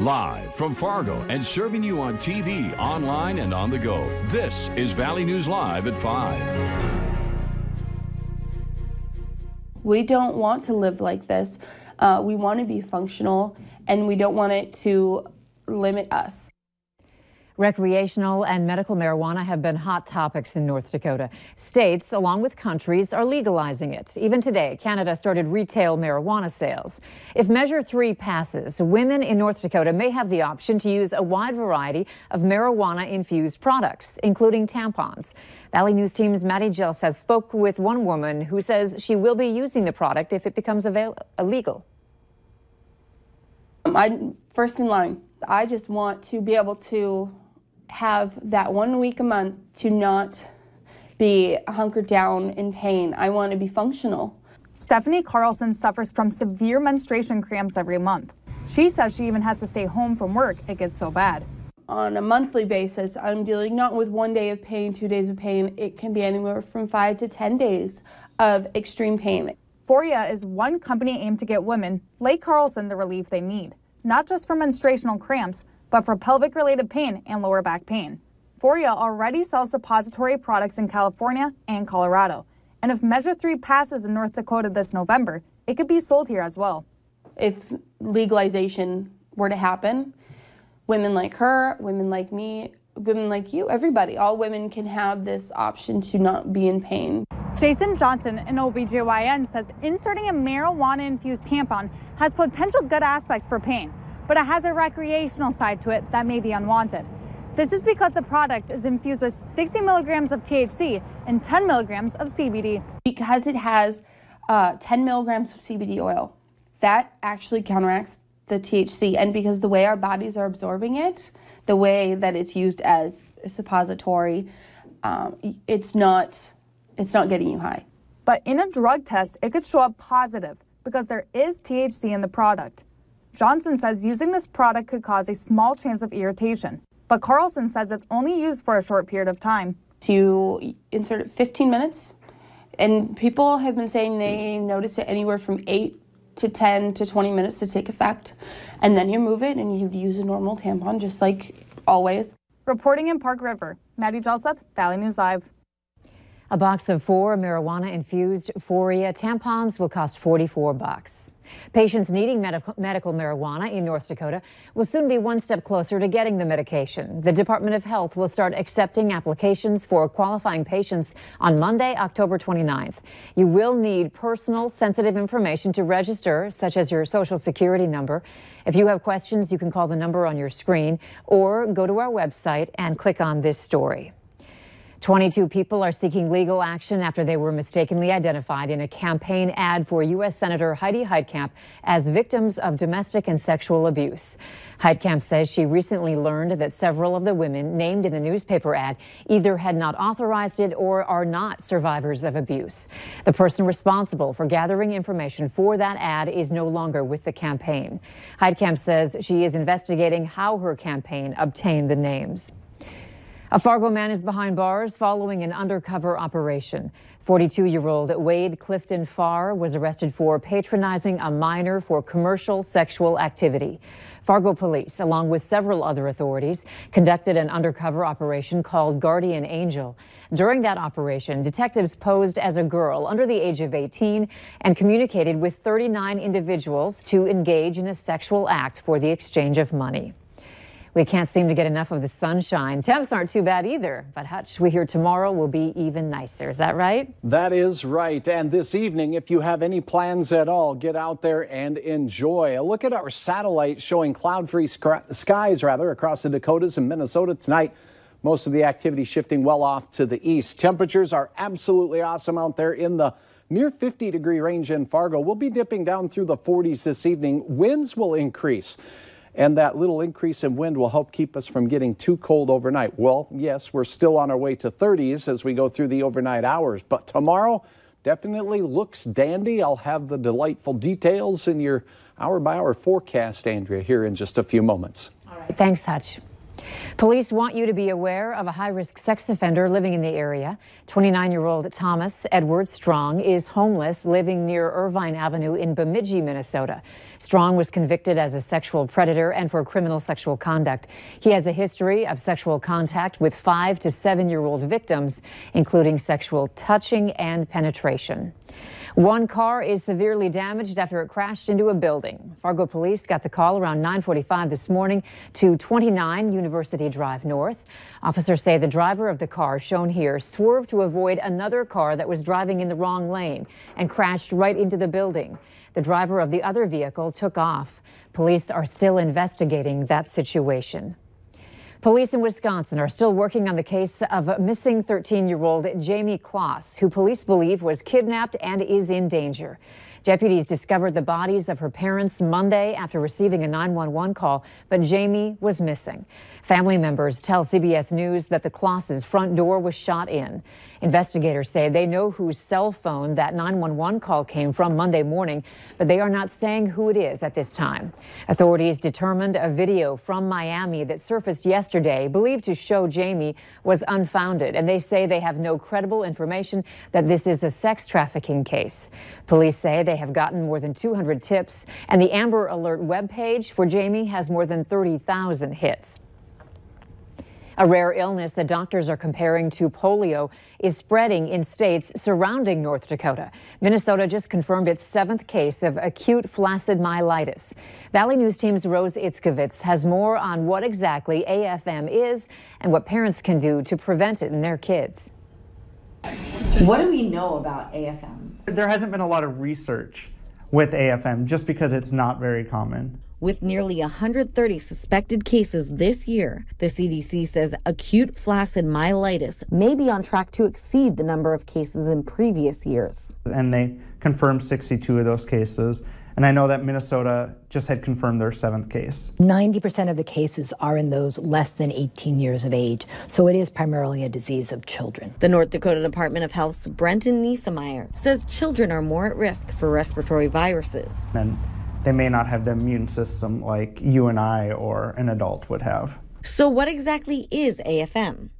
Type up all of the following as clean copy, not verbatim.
Live from Fargo and serving you on TV, online, and on the go. This is Valley News Live at 5. We don't want to live like this. We want to be functional, and we don't want it to limit us. Recreational and medical marijuana have been hot topics in North Dakota. States, along with countries, are legalizing it. Even today, Canada started retail marijuana sales. If Measure 3 passes, women in North Dakota may have the option to use a wide variety of marijuana-infused products, including tampons. Valley News Team's Maddie Gels has spoke with one woman who says she will be using the product if it becomes illegal. I'm first in line. I just want to be able to have that 1 week a month to not be hunkered down in pain. I want to be functional. Stephanie Carlson suffers from severe menstruation cramps every month. She says she even has to stay home from work. It gets so bad. On a monthly basis, I'm dealing not with 1 day of pain, 2 days of pain. It can be anywhere from 5 to 10 days of extreme pain. Foria is one company aimed to get women like Carlson the relief they need, not just for menstruational cramps, but for pelvic-related pain and lower back pain. Foria already sells suppository products in California and Colorado. And if Measure 3 passes in North Dakota this November, it could be sold here as well. If legalization were to happen, women like her, women like me, women like you, everybody, all women can have this option to not be in pain. Jason Johnson, an OBGYN, says inserting a marijuana-infused tampon has potential good aspects for pain, but it has a recreational side to it that may be unwanted. This is because the product is infused with 60 milligrams of THC and 10 milligrams of CBD. Because it has 10 milligrams of CBD oil, that actually counteracts the THC. And because the way our bodies are absorbing it, the way that it's used as a suppository, it's not getting you high. But in a drug test, it could show up positive because there is THC in the product. Johnson says using this product could cause a small chance of irritation, but Carlson says it's only used for a short period of time. To insert it 15 minutes, and people have been saying they notice it anywhere from 8 to 10 to 20 minutes to take effect, and then you move it and you use a normal tampon just like always. Reporting in Park River, Maddie Gelseth, Valley News Live. A box of 4 marijuana-infused Foria tampons will cost $44. Patients needing medical marijuana in North Dakota will soon be one step closer to getting the medication. The Department of Health will start accepting applications for qualifying patients on Monday, October 29th. You will need personal sensitive information to register, such as your Social Security number. If you have questions, you can call the number on your screen or go to our website and click on this story. 22 people are seeking legal action after they were mistakenly identified in a campaign ad for U.S. Senator Heidi Heitkamp as victims of domestic and sexual abuse. Heitkamp says she recently learned that several of the women named in the newspaper ad either had not authorized it or are not survivors of abuse. The person responsible for gathering information for that ad is no longer with the campaign. Heitkamp says she is investigating how her campaign obtained the names. A Fargo man is behind bars following an undercover operation. 42-year-old Wade Clifton Farr was arrested for patronizing a minor for commercial sexual activity. Fargo police, along with several other authorities, conducted an undercover operation called Guardian Angel. During that operation, detectives posed as a girl under the age of 18 and communicated with 39 individuals to engage in a sexual act for the exchange of money. We can't seem to get enough of the sunshine. Temps aren't too bad either, but Hutch, we hear tomorrow will be even nicer. Is that right? That is right. And this evening, if you have any plans at all, get out there and enjoy. A look at our satellite showing cloud-free skies across the Dakotas and Minnesota tonight. Most of the activity shifting well off to the east. Temperatures are absolutely awesome out there in the near 50-degree range in Fargo. We'll be dipping down through the 40s this evening. Winds will increase. And that little increase in wind will help keep us from getting too cold overnight. Well, yes, we're still on our way to 30s as we go through the overnight hours. But tomorrow definitely looks dandy. I'll have the delightful details in your hour-by-hour forecast, Andrea, here in just a few moments. All right. Thanks, Hutch. Police want you to be aware of a high-risk sex offender living in the area. 29-year-old Thomas Edward Strong is homeless, living near Irvine Avenue in Bemidji, Minnesota. Strong was convicted as a sexual predator and for criminal sexual conduct. He has a history of sexual contact with 5 to 7-year-old victims, including sexual touching and penetration. One car is severely damaged after it crashed into a building. Fargo police got the call around 9:45 this morning to 29 University Drive North. Officers say the driver of the car shown here swerved to avoid another car that was driving in the wrong lane and crashed right into the building. The driver of the other vehicle took off. Police are still investigating that situation. Police in Wisconsin are still working on the case of missing 13-year-old Jamie Kloss, who police believe was kidnapped and is in danger. Deputies discovered the bodies of her parents Monday after receiving a 911 call, but Jamie was missing. Family members tell CBS News that the Klosses' front door was shot in. Investigators say they know whose cell phone that 911 call came from Monday morning, but they are not saying who it is at this time. Authorities determined a video from Miami that surfaced yesterday, believed to show Jamie, was unfounded, and they say they have no credible information that this is a sex trafficking case. Police say they have gotten more than 200 tips, and the Amber Alert webpage for Jamie has more than 30,000 hits. A rare illness that doctors are comparing to polio is spreading in states surrounding North Dakota. Minnesota just confirmed its 7th case of acute flaccid myelitis. Valley News Team's Rose Itzkovitz has more on what exactly AFM is and what parents can do to prevent it in their kids. What do we know about AFM? There hasn't been a lot of research with AFM just because it's not very common. With nearly 130 suspected cases this year, the CDC says acute flaccid myelitis may be on track to exceed the number of cases in previous years. And they confirmed 62 of those cases. And I know that Minnesota just had confirmed their 7th case. 90% of the cases are in those less than 18 years of age, so it is primarily a disease of children. The North Dakota Department of Health's Brenton Niesemeyer says children are more at risk for respiratory viruses. And they may not have the immune system like you and I or an adult would have. So what exactly is AFM?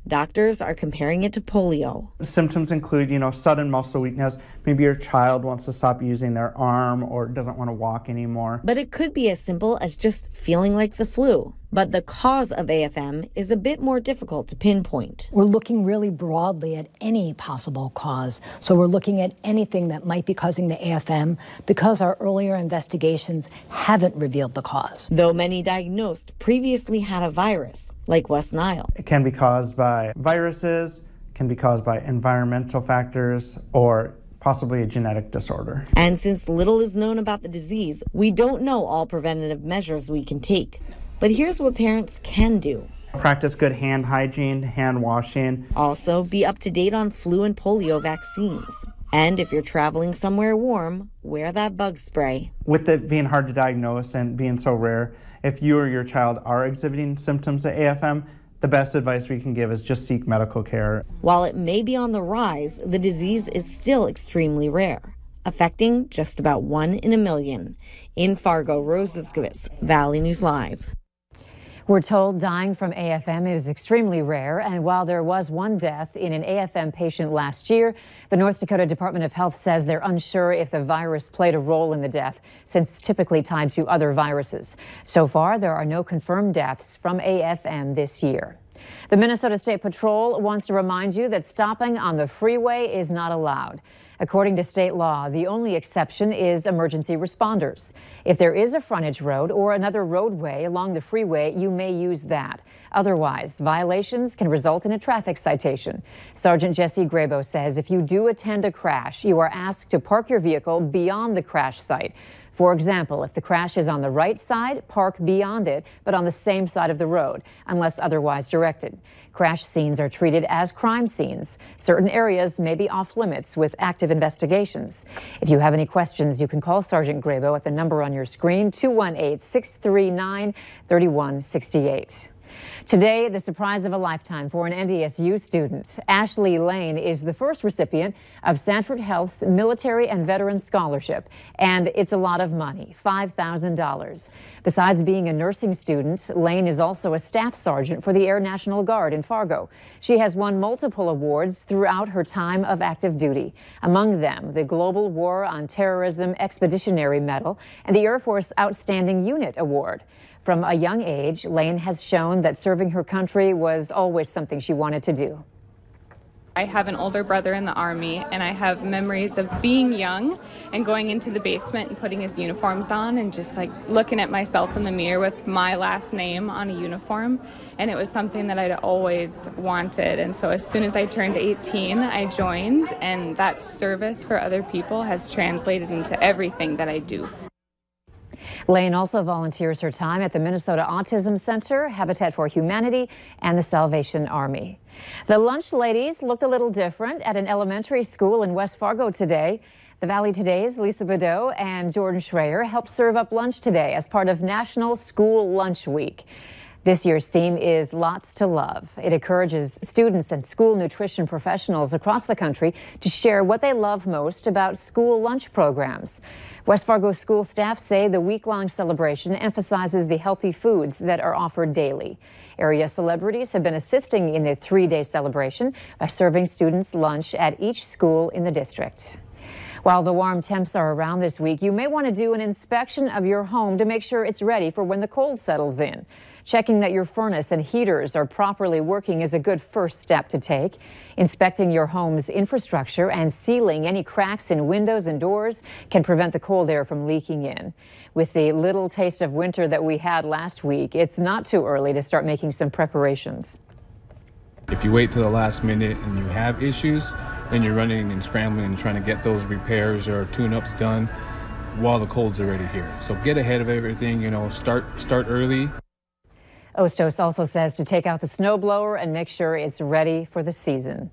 Doctors are comparing it to polio. Symptoms include, sudden muscle weakness. Maybe your child wants to stop using their arm or doesn't want to walk anymore. But it could be as simple as just feeling like the flu. But the cause of AFM is a bit more difficult to pinpoint. We're looking really broadly at any possible cause. So we're looking at anything that might be causing the AFM because our earlier investigations haven't revealed the cause. Though many diagnosed previously had a virus, like West Nile. It can be caused by viruses, can be caused by environmental factors, or possibly a genetic disorder. And since little is known about the disease, we don't know all preventative measures we can take. But here's what parents can do. Practice good hand hygiene, hand washing. Also, be up to date on flu and polio vaccines. And if you're traveling somewhere warm, wear that bug spray. With it being hard to diagnose and being so rare, if you or your child are exhibiting symptoms of AFM, the best advice we can give is just seek medical care. While it may be on the rise, the disease is still extremely rare, affecting just about 1 in a million. In Fargo, Rose Itzkovitz, Valley News Live. We're told dying from AFM is extremely rare, and while there was one death in an AFM patient last year, the North Dakota Department of Health says they're unsure if the virus played a role in the death, since it's typically tied to other viruses. So far, there are no confirmed deaths from AFM this year. The Minnesota State Patrol wants to remind you that stopping on the freeway is not allowed. According to state law, the only exception is emergency responders. If there is a frontage road or another roadway along the freeway, you may use that. Otherwise, violations can result in a traffic citation. Sergeant Jesse Grabo says if you do attend a crash, you are asked to park your vehicle beyond the crash site. For example, if the crash is on the right side, park beyond it, but on the same side of the road, unless otherwise directed. Crash scenes are treated as crime scenes. Certain areas may be off limits with active investigations. If you have any questions, you can call Sergeant Grabo at the number on your screen, 218-639-3168. Today, the surprise of a lifetime for an NDSU student. Ashley Lane is the first recipient of Sanford Health's Military and Veterans Scholarship, and it's a lot of money, $5,000. Besides being a nursing student, Lane is also a staff sergeant for the Air National Guard in Fargo. She has won multiple awards throughout her time of active duty, among them the Global War on Terrorism Expeditionary Medal and the Air Force Outstanding Unit Award. From a young age, Lane has shown that serving her country was always something she wanted to do. I have an older brother in the Army, and I have memories of being young and going into the basement and putting his uniforms on and just like looking at myself in the mirror with my last name on a uniform. And it was something that I'd always wanted. And so as soon as I turned 18, I joined, and that service for other people has translated into everything that I do. Lane also volunteers her time at the Minnesota Autism Center, Habitat for Humanity, and the Salvation Army. The lunch ladies looked a little different at an elementary school in West Fargo today. The Valley Today's Lisa Bedeau and Jordan Schreier helped serve up lunch today as part of National School Lunch Week. This year's theme is Lots to Love. It encourages students and school nutrition professionals across the country to share what they love most about school lunch programs. West Fargo school staff say the week-long celebration emphasizes the healthy foods that are offered daily. Area celebrities have been assisting in the three-day celebration by serving students lunch at each school in the district. While the warm temps are around this week, you may want to do an inspection of your home to make sure it's ready for when the cold settles in. Checking that your furnace and heaters are properly working is a good first step to take. Inspecting your home's infrastructure and sealing any cracks in windows and doors can prevent the cold air from leaking in. With the little taste of winter that we had last week, it's not too early to start making some preparations. If you wait till the last minute and you have issues, then you're running and scrambling and trying to get those repairs or tune-ups done while the cold's already here. So get ahead of everything, start early. Ostos also says to take out the snowblower and make sure it's ready for the season.